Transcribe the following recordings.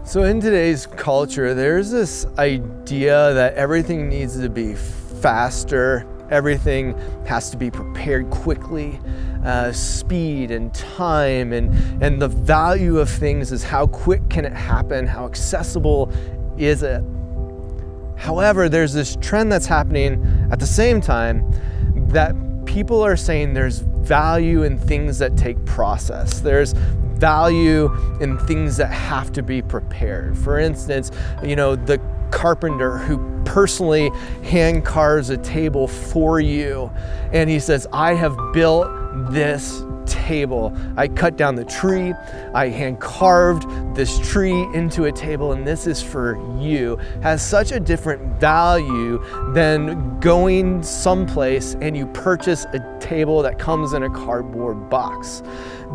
So in today's culture, there's this idea that everything needs to be faster, everything has to be prepared quickly, speed and time, and the value of things is how quick can it happen, how accessible is it. However, there's this trend that's happening at the same time that people are saying there's value in things that take process. There's value in things that have to be prepared. For instance, the carpenter who personally hand carves a table for you, and he says, I have built this table. I cut down the tree, I hand carved this tree into a table, and this is for you, has such a different value than going someplace and you purchase a table that comes in a cardboard box.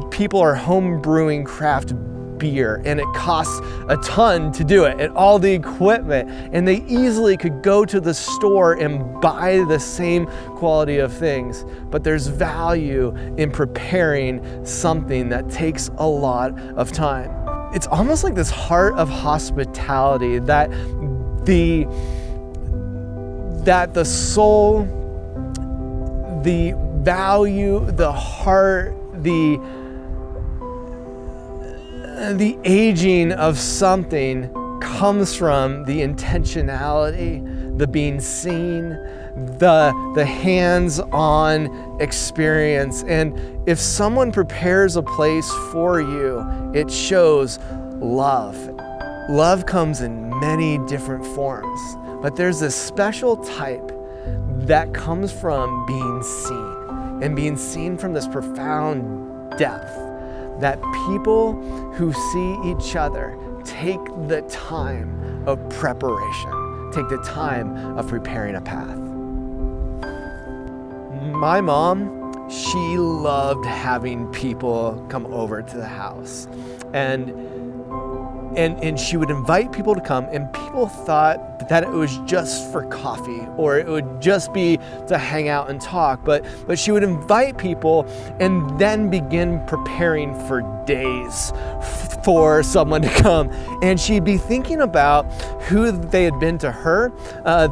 People are home brewing craft beer, and it costs a ton to do it, and all the equipment, and they easily could go to the store and buy the same quality of things. But there's value in preparing something that takes a lot of time. It's almost like this heart of hospitality that the soul, the value, the heart, the aging of something comes from the intentionality, the being seen, the hands-on experience. And if someone prepares a place for you, it shows love. Love comes in many different forms, but there's this special type that comes from being seen, and being seen from this profound depth, that people who see each other take the time of preparation, take the time of preparing a path. My mom, she loved having people come over to the house, and she would invite people to come, and people thought that it was just for coffee, or it would just be to hang out and talk, but she would invite people and then begin preparing for days for someone to come. And she'd be thinking about who they had been to her,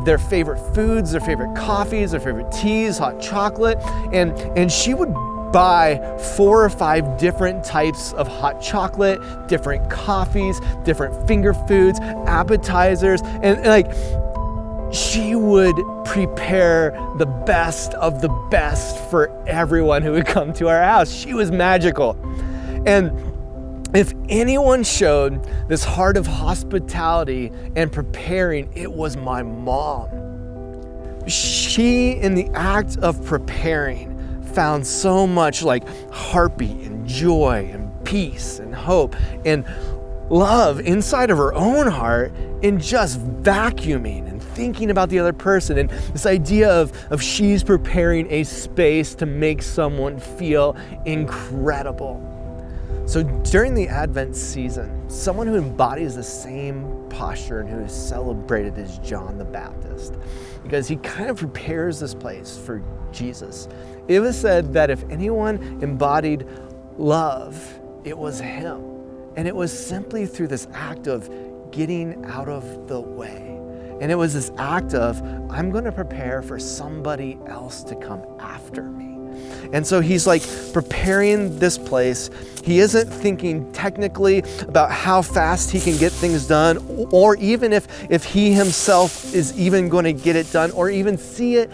their favorite foods, their favorite coffees, their favorite teas, hot chocolate, and she would buy 4 or 5 different types of hot chocolate, different coffees, different finger foods, appetizers, and she would prepare the best of the best for everyone who would come to our house. She was magical. And if anyone showed this heart of hospitality and preparing, it was my mom. She, in the act of preparing, found so much heartbeat and joy and peace and hope and love inside of her own heart in just vacuuming and thinking about the other person, and this idea of she's preparing a space to make someone feel incredible. So during the Advent season, someone who embodies the same posture and who is celebrated is John the Baptist, because he kind of prepares this place for Jesus. It was said that if anyone embodied love, it was him. And it was simply through this act of getting out of the way. And it was this act of, I'm going to prepare for somebody else to come after me. And so he's preparing this place. He isn't thinking technically about how fast he can get things done, or even if he himself is even going to get it done, or even see it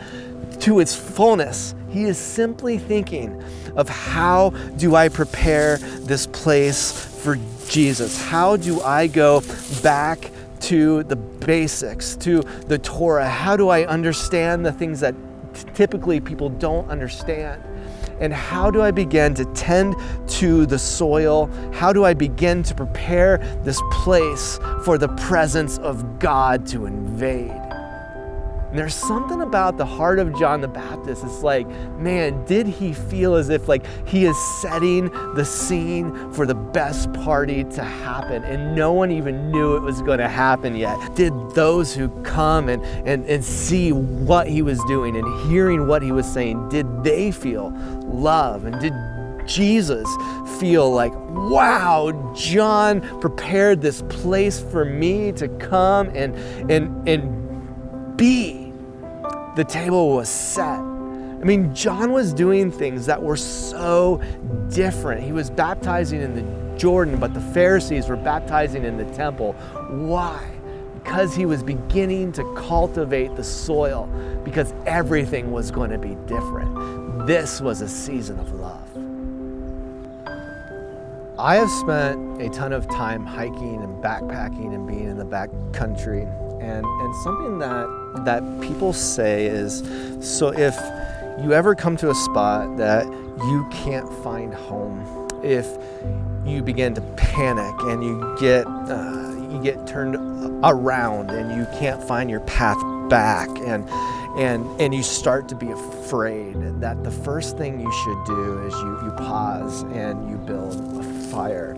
to its fullness. He is simply thinking of, how do I prepare this place for Jesus? How do I go back to the basics, to the Torah? How do I understand the things that typically people don't understand? And how do I begin to tend to the soil? How do I begin to prepare this place for the presence of God to invade? And there's something about the heart of John the Baptist. It's like, man, did he feel as if like he is setting the scene for the best party to happen, and no one even knew it was going to happen yet? Did those who come and see what he was doing and hearing what he was saying, did they feel love? And did Jesus feel like, wow, John prepared this place for me to come and be? The table was set. I mean, John was doing things that were so different. He was baptizing in the Jordan, but the Pharisees were baptizing in the temple. Why? Because he was beginning to cultivate the soil, because everything was going to be different. This was a season of love. I have spent a ton of time hiking and backpacking and being in the backcountry, and something that people say is, so if you ever come to a spot that you can't find home, if you begin to panic and you get turned around and you can't find your path back, and you start to be afraid, that the first thing you should do is you pause and you build a fire,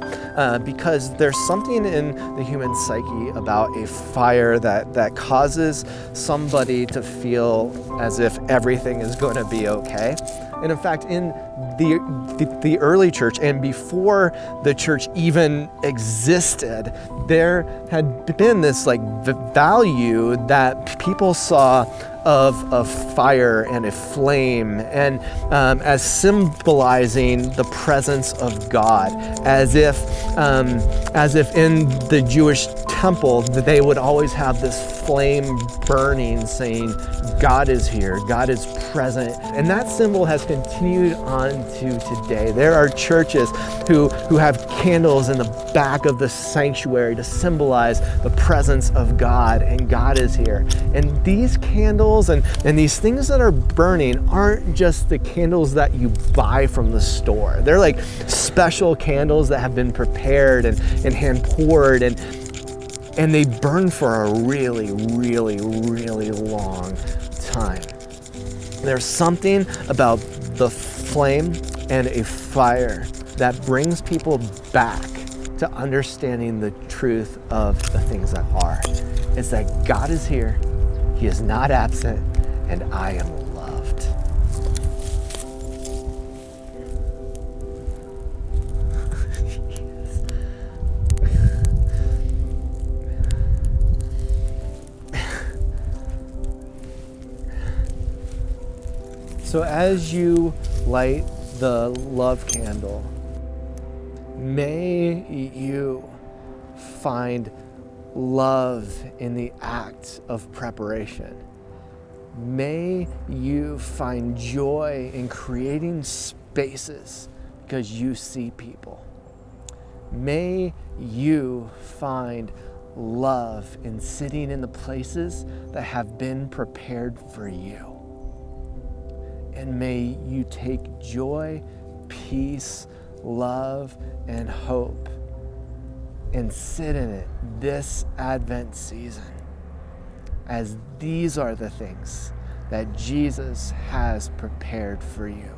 because there's something in the human psyche about a fire that causes somebody to feel as if everything is going to be okay. And in fact, in the early church, and before the church even existed, there had been this like value that people saw of fire and a flame, and as symbolizing the presence of God, as if in the Jewish temple they would always have this flame burning, saying God is here, God is present. And that symbol has continued on to today. There are churches who have candles in the back of the sanctuary to symbolize the presence of God, and God is here. And these candles and these things that are burning aren't just the candles that you buy from the store. They're like special candles that have been prepared and hand poured, and they burn for a really, really, really long time. There's something about the flame and a fire that brings people back to understanding the truth of the things that are. It's that God is here, He is not absent, and I am loved. So as you light the love candle, may you find love in the act of preparation. May you find joy in creating spaces because you see people. May you find love in sitting in the places that have been prepared for you. And may you take joy, peace, love, and hope and sit in it this Advent season, as these are the things that Jesus has prepared for you.